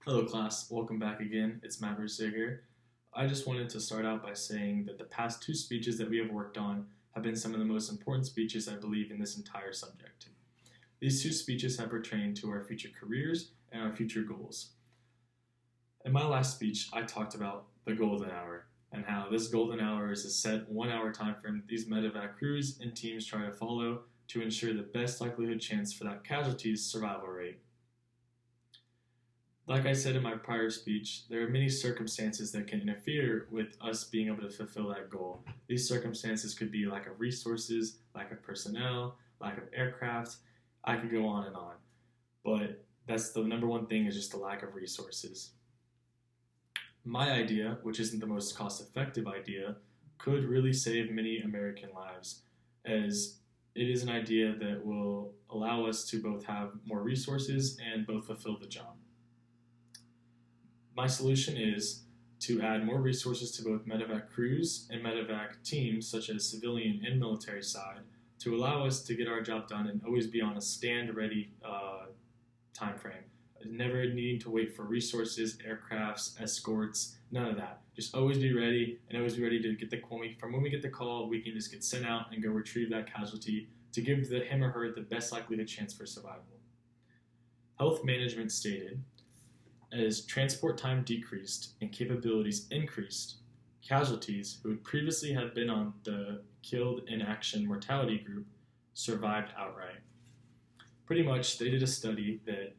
Hello class, welcome back again. It's Matt Russo here. I just wanted to start out by saying that the past two speeches that we have worked on have been some of the most important speeches I believe in this entire subject. These two speeches have pertained to our future careers and our future goals. In my last speech, I talked about the golden hour and how this golden hour is a set 1 hour time frame these medevac crews and teams try to follow to ensure the best likelihood chance for that casualty's survival rate. Like I said in my prior speech, there are many circumstances that can interfere with us being able to fulfill that goal. These circumstances could be lack of resources, lack of personnel, lack of aircraft. I could go on and on. But that's the number one thing, is just the lack of resources. My idea, which isn't the most cost-effective idea, could really save many American lives, as it is an idea that will allow us to both have more resources and both fulfill the job. My solution is to add more resources to both medevac crews and medevac teams, such as civilian and military side, to allow us to get our job done and always be on a stand-ready time frame. Never needing to wait for resources, aircrafts, escorts, none of that. Just always be ready, and always be ready to get from when we get the call, we can just get sent out and go retrieve that casualty to give him or her the best likelihood chance for survival. Health management stated, as transport time decreased and capabilities increased, casualties who would previously have been on the killed in action mortality group survived outright. Pretty much, they did a study that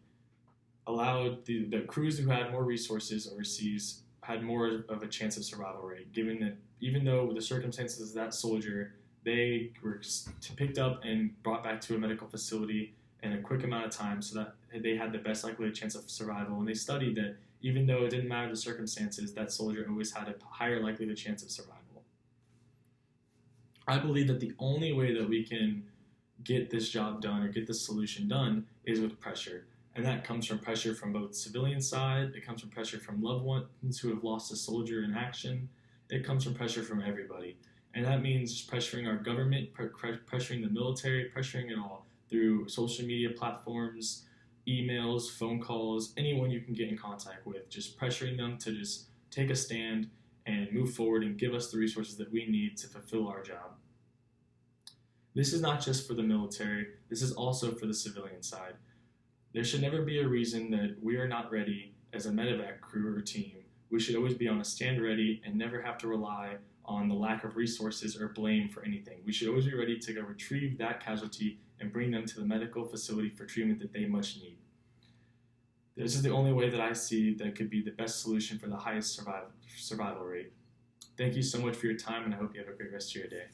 allowed the crews who had more resources overseas had more of a chance of survival rate, given that even though with the circumstances of that soldier, they were picked up and brought back to a medical facility in a quick amount of time so that they had the best likelihood chance of survival. And they studied that even though it didn't matter the circumstances, that soldier always had a higher likelihood chance of survival. I believe that the only way that we can get this job done or get this solution done is with pressure. And that comes from pressure from both civilian side, it comes from pressure from loved ones who have lost a soldier in action, it comes from pressure from everybody. And that means pressuring our government, pressuring the military, pressuring it all through social media platforms, emails, phone calls, anyone you can get in contact with, just pressuring them to just take a stand and move forward and give us the resources that we need to fulfill our job. This is not just for the military, this is also for the civilian side. There should never be a reason that we are not ready as a medevac crew or team. We should always be on a stand ready and never have to rely on the lack of resources or blame for anything. We should always be ready to go retrieve that casualty and bring them to the medical facility for treatment that they much need. This is the only way that I see that could be the best solution for the highest survival rate. Thank you so much for your time, and I hope you have a great rest of your day.